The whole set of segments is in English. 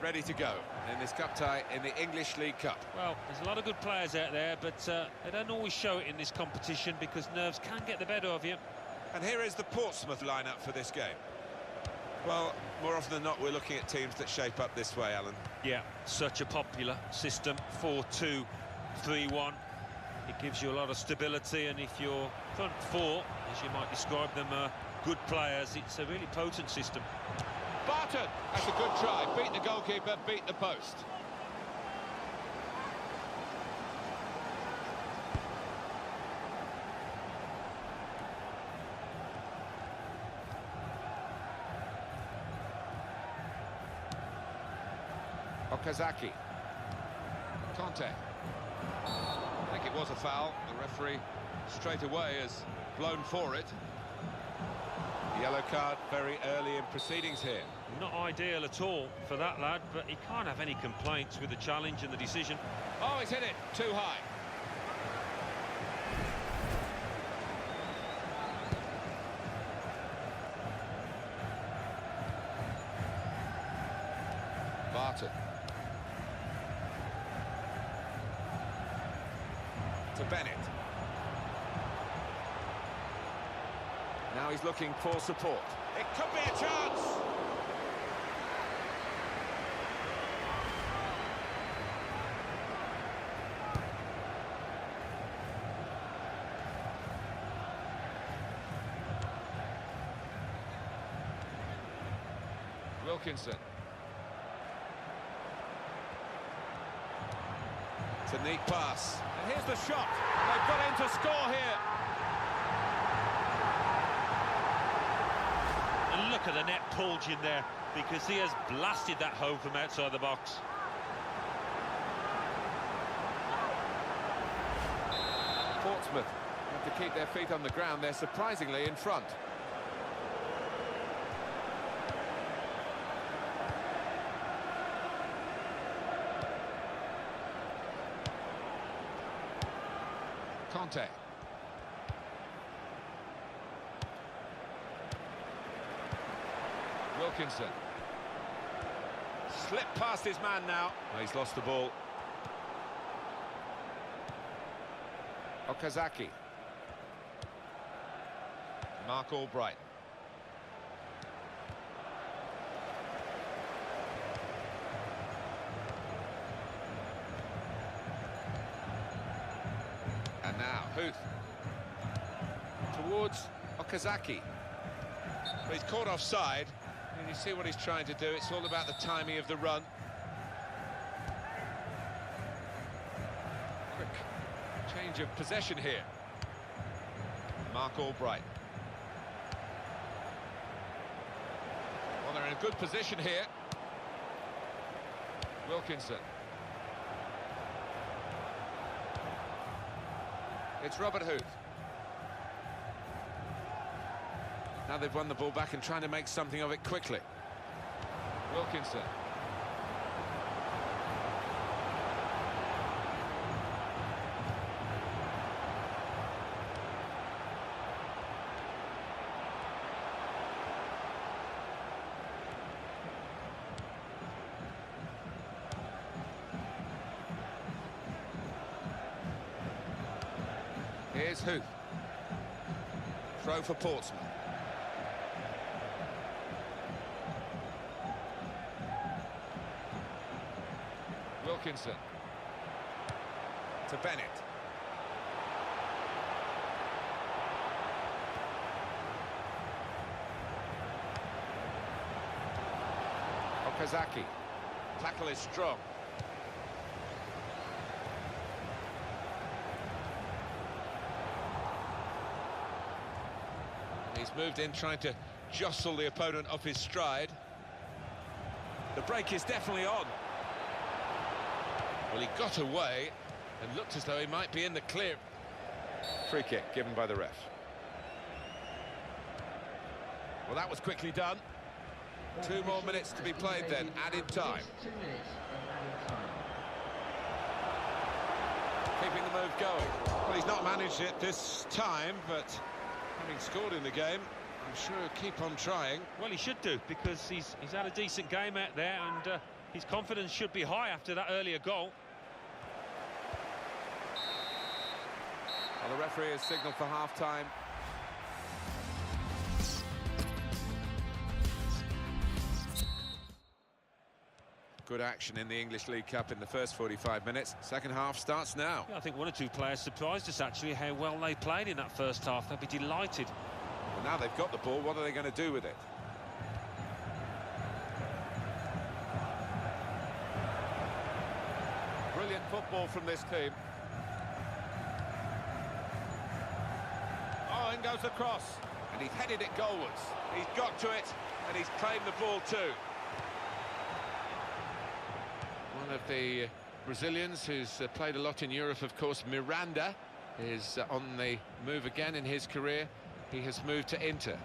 ready to go in this cup tie in the English League Cup. Well, there's a lot of good players out there, but they don't always show it in this competition because nerves can get the better of you. And here is the Portsmouth lineup for this game. Well, more often than not, we're looking at teams that shape up this way, Alan. Yeah, such a popular system, 4-2-3-1. It gives you a lot of stability, and if your front four, as you might describe them, are good players, it's a really potent system. Barton, that's a good try. Beat the goalkeeper, beat the post. Okazaki. Conte. I think it was a foul. The referee straight away has blown for it. Yellow card very early in proceedings here. Not ideal at all for that lad, but he can't have any complaints with the challenge and the decision. Oh, he's hit it too high. Barton. To Bennett. Now he's looking for support. It could be a chance! Wilkinson. It's a neat pass. And here's the shot. They've got in to score here. And look at the net bulge in there, because he has blasted that home from outside the box. Portsmouth have to keep their feet on the ground. They're surprisingly in front. Conte. Wilkinson. Slipped past his man now. Oh, he's lost the ball. Okazaki. Mark Albright. And now, Huth. Towards Okazaki. But he's caught offside. And you see what he's trying to do. It's all about the timing of the run. Quick change of possession here. Mark Albright. Well, they're in a good position here. Wilkinson. It's Robert Huth. Now they've won the ball back and trying to make something of it quickly. Wilkinson. Here's Huth. Throw for Portsmouth. Wilkinson. To Bennett. Okazaki. Tackle is strong. He's moved in trying to jostle the opponent off his stride. The break is definitely on. Well, he got away and looked as though he might be in the clear. Free kick given by the ref. Well, that was quickly done. 2 more minutes to be played then, added time. Keeping the move going. Well, he's not managed it this time, but having scored in the game, I'm sure he'll keep on trying. Well, he should do, because he's had a decent game out there, and His confidence should be high after that earlier goal. Well, the referee has signalled for half-time. Good action in the English League Cup in the first 45 minutes. Second half starts now. Yeah, I think one or two players surprised us, actually, how well they played in that first half. They'll be delighted. Well, now they've got the ball, what are they going to do with it? Brilliant football from this team. Oh, in goes the cross. And he's headed it goalwards. He's got to it, and he's claimed the ball too. One of the Brazilians who's played a lot in Europe, of course, Miranda, is on the move again in his career. He has moved to Inter.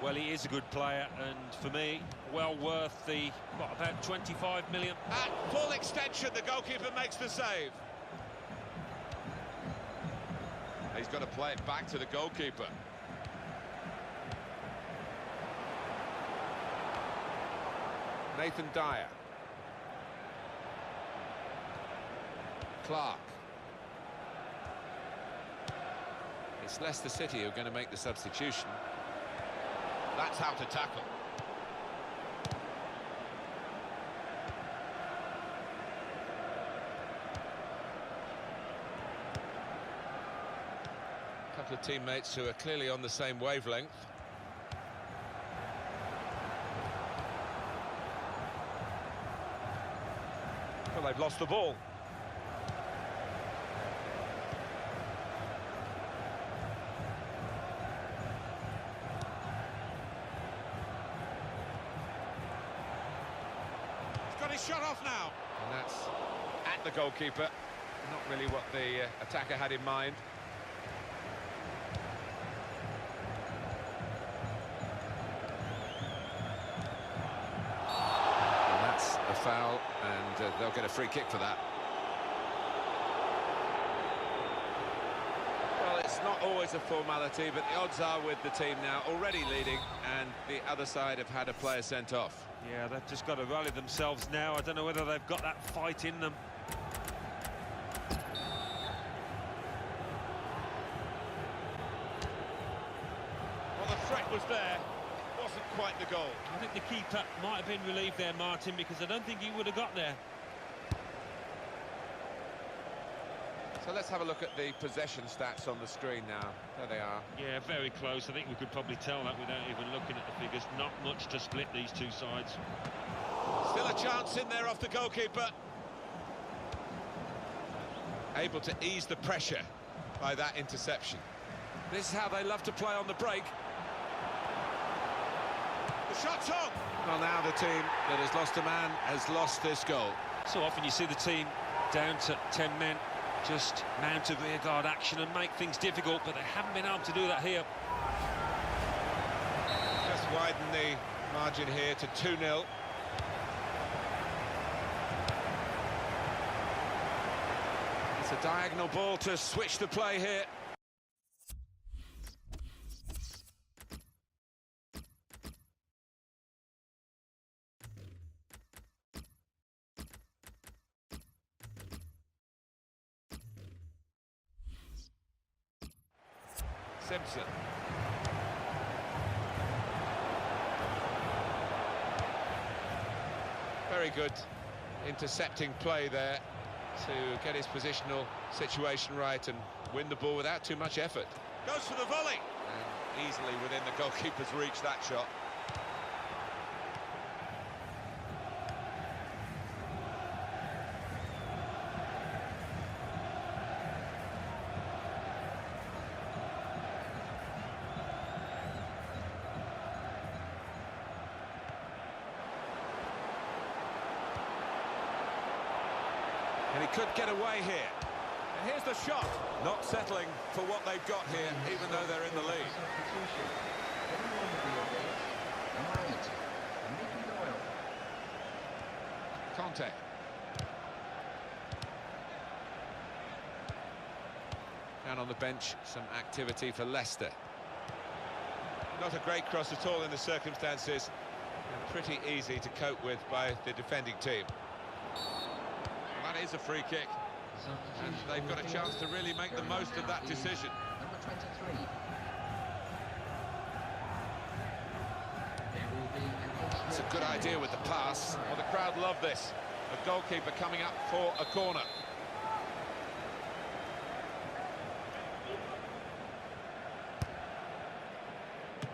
Well, he is a good player, and for me, well worth the, what, about 25 million? At full extension, the goalkeeper makes the save. He's got to play it back to the goalkeeper. Nathan Dyer. Clark. It's Leicester City who are going to make the substitution. That's how to tackle. A couple of teammates who are clearly on the same wavelength. Well, they've lost the ball. Got his shot off now. And that's at the goalkeeper. Not really what the attacker had in mind. And that's a foul, and they'll get a free kick for that. Well, it's not always a formality, but the odds are with the team now already leading, and the other side have had a player sent off. Yeah, they've just got to rally themselves now. I don't know whether they've got that fight in them. Well, the threat was there. Wasn't quite the goal. I think the keeper might have been relieved there, Martin, because I don't think he would have got there. So let's have a look at the possession stats on the screen now. There they are. Yeah, very close. I think we could probably tell that without even looking at the figures. Not much to split these two sides. Still a chance in there off the goalkeeper. Able to ease the pressure by that interception. This is how they love to play on the break. The shot's on! Well, now the team that has lost a man has lost this goal. So often you see the team down to 10 men just mount a rearguard action and make things difficult, but they haven't been able to do that here. Just widen the margin here to 2-0. It's a diagonal ball to switch the play here. Simpson. Very good intercepting play there to get his positional situation right and win the ball without too much effort. Goes for the volley. And easily within the goalkeeper's reach, that shot. And he could get away here. And here's the shot. Not settling for what they've got here, even though they're in the lead. Conte. Down on the bench, some activity for Leicester. Not a great cross at all in the circumstances. and pretty easy to cope with by the defending team. That is a free kick, and they've got a chance to really make the most of that decision. Number 23. It's a good idea with the pass. Well, the crowd love this. The goalkeeper coming up for a corner.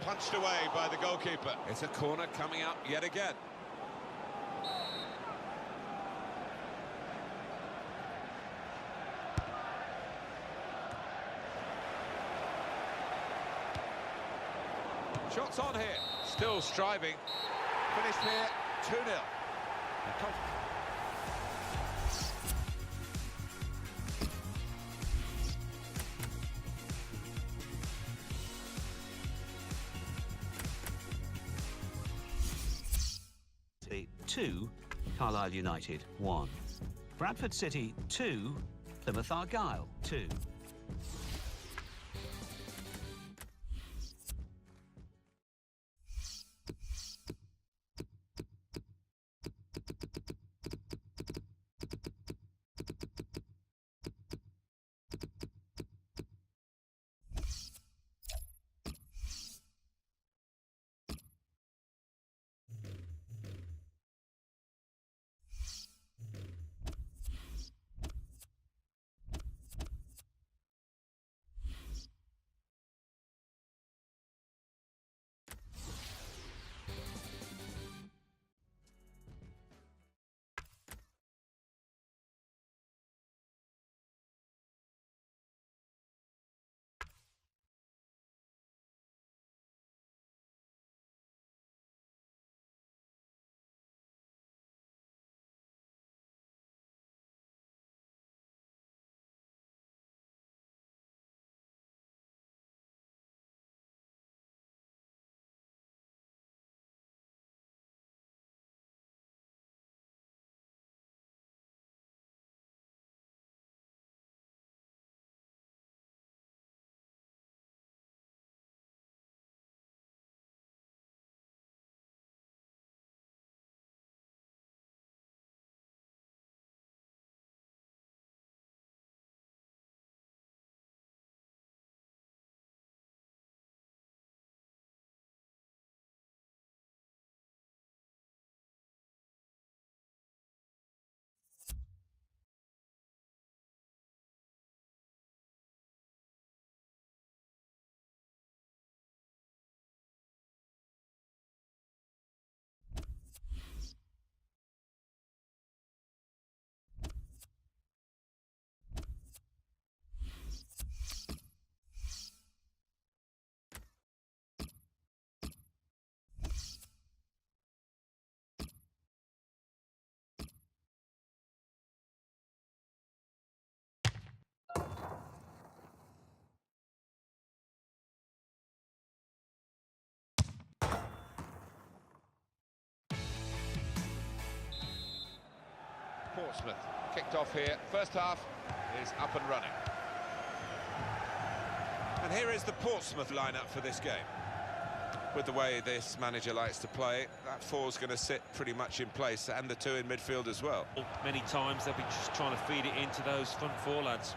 Punched away by the goalkeeper. It's a corner coming up yet again. Shots on here. Still striving. Finished here, 2-0. City 2, Carlisle United 1. Bradford City 2, Plymouth Argyle 2. Portsmouth kicked off here. First half is up and running. And here is the Portsmouth lineup for this game. With the way this manager likes to play, that four's going to sit pretty much in place, and the two in midfield as well. Many times they'll be just trying to feed it into those front four lads.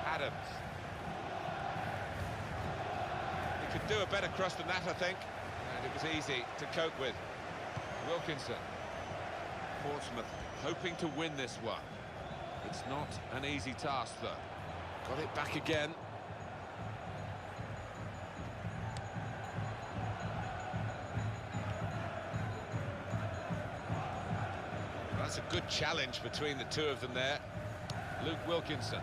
Adams. He could do a better cross than that, I think, and it was easy to cope with. Wilkinson. Portsmouth hoping to win this one. It's not an easy task, though. Got it back again. That's a good challenge between the two of them there. Luke Wilkinson.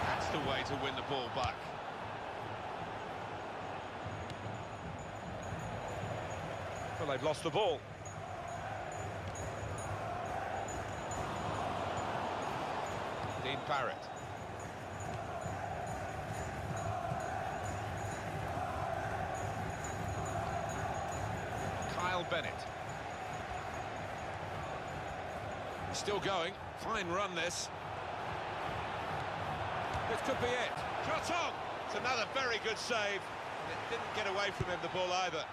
That's the way to win the ball back. Well, they've lost the ball. Dean Parrott. Bennett. He's still going. Fine run, this. This could be it. Shot on! It's another very good save. And it didn't get away from him, the ball, either.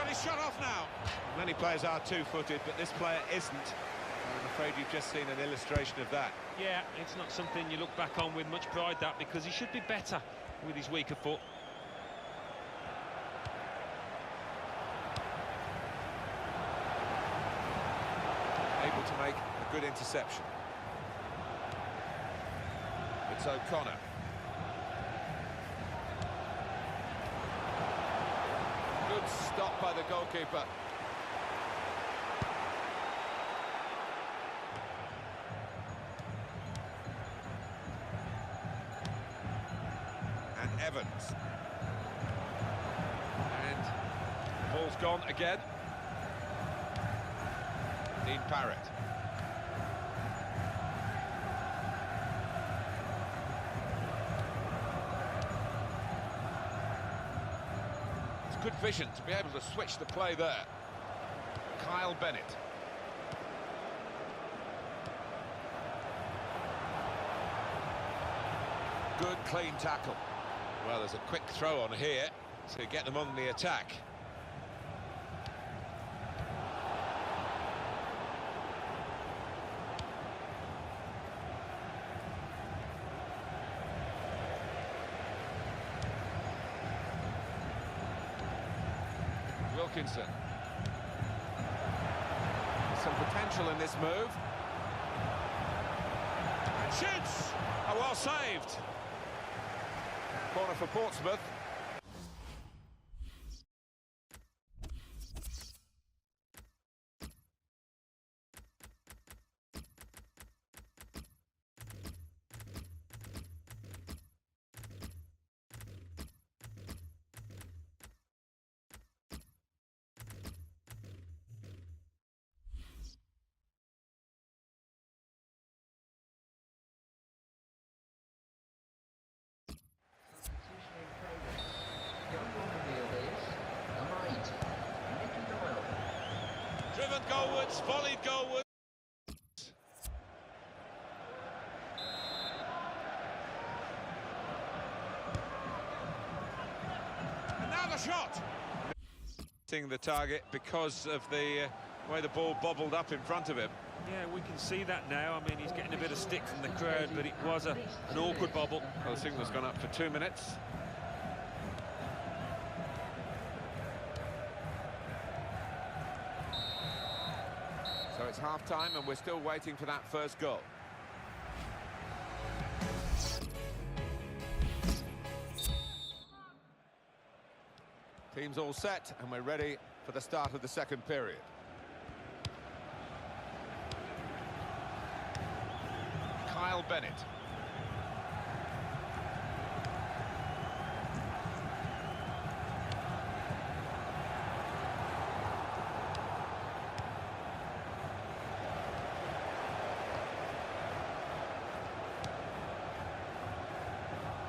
He's shot off now. Many players are two-footed, but this player isn't. I'm afraid you've just seen an illustration of that. Yeah, it's not something you look back on with much pride, that, because he should be better with his weaker foot. Able to make a good interception. It's O'Connor. Good stop by the goalkeeper. And Evans. And the ball's gone again. Dean Parrott. Good vision to be able to switch the play there. Kyle Bennett. Good clean tackle. Well, there's a quick throw on here to get them on the attack. Wilkinson. There's some potential in this move. And shoots! Oh, well saved. Corner for Portsmouth. Driven goalwards, volleyed goalwards. And now the shot. Missing the target because of the way the ball bobbled up in front of him. Yeah, we can see that now. I mean, he's getting a bit of stick from the crowd, but it was an awkward bobble. Well, the signal's gone up for 2 minutes. So it's half-time and we're still waiting for that first goal. Team's all set and we're ready for the start of the second period. Kyle Bennett.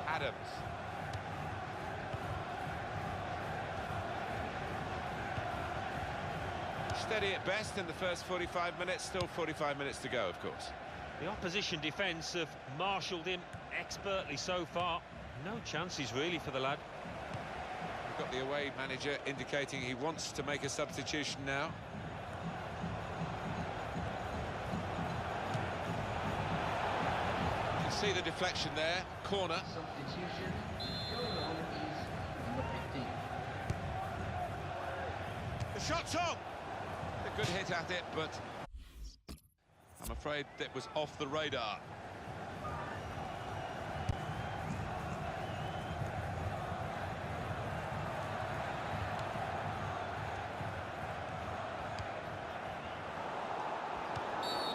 Adams. Steady at best in the first 45 minutes, still 45 minutes to go, of course. The opposition defence have marshalled him expertly so far. No chances really for the lad. We've got the away manager indicating he wants to make a substitution now. You can see the deflection there, corner. Substitution going on is number 15. The shot's on! A good hit at it, but I'm afraid that was off the radar.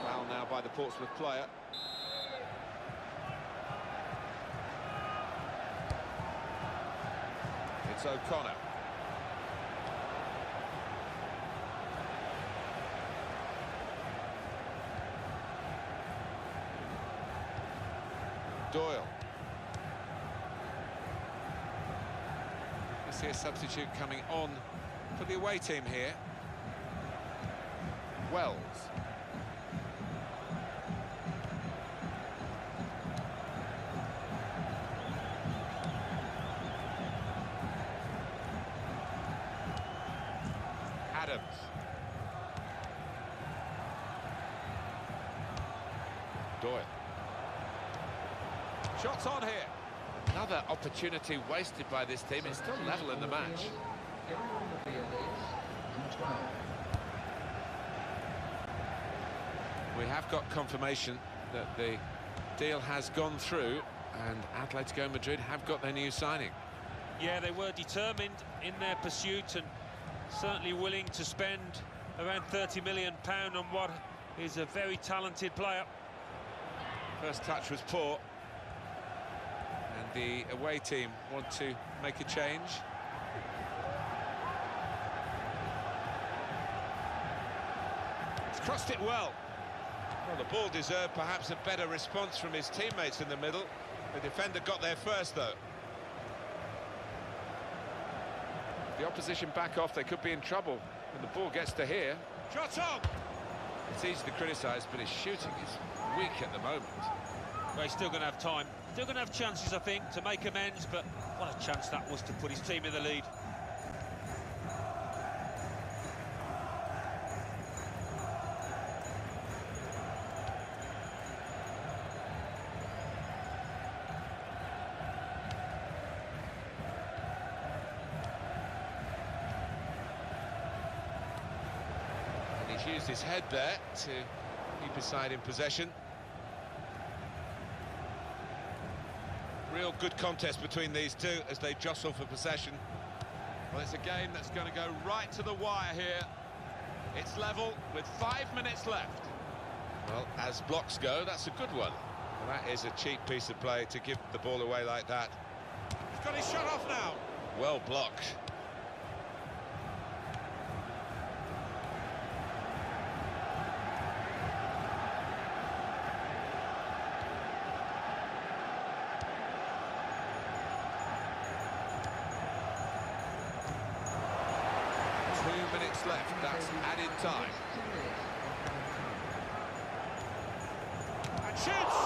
Foul now by the Portsmouth player. It's O'Connor. Doyle. You see a substitute coming on for the away team here. Wells. Adams. Doyle. Shots on here. Another opportunity wasted by this team. It's still level in the match. Everyone on the field is number 12. We have got confirmation that the deal has gone through and Atletico Madrid have got their new signing. Yeah, they were determined in their pursuit and certainly willing to spend around £30 million on what is a very talented player. First touch was poor. And the away team want to make a change. He's crossed it well. Well, the ball deserved perhaps a better response from his teammates in the middle. The defender got there first, though. The opposition back off, they could be in trouble when the ball gets to here. Shot on! It's easy to criticise, but his shooting is weak at the moment. Well, he's still going to have time. Still going to have chances, I think, to make amends, but what a chance that was to put his team in the lead. And he's used his head there to keep his side in possession. Real good contest between these two as they jostle for possession. Well, it's a game that's going to go right to the wire here. It's level with 5 minutes left. Well, as blocks go, that's a good one. Well, that is a cheap piece of play to give the ball away like that. He's got his shot off now. Well blocked. Left, that's added time. And shoots!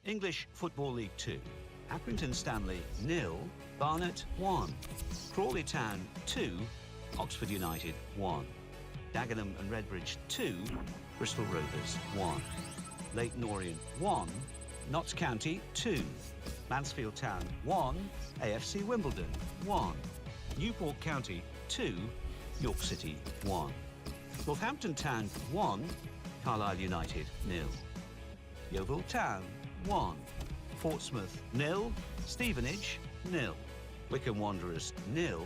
English Football League 2. Accrington Stanley 0, Barnet 1. Crawley Town 2, Oxford United 1. Dagenham and Redbridge 2, Bristol Rovers 1. Leyton Orient 1, Notts County 2. Mansfield Town 1, AFC Wimbledon 1. Newport County 2, York City 1. Northampton Town 1, Carlisle United 0. Yeovil Town 1. Portsmouth 0, Stevenage 0. Wycombe Wanderers 0.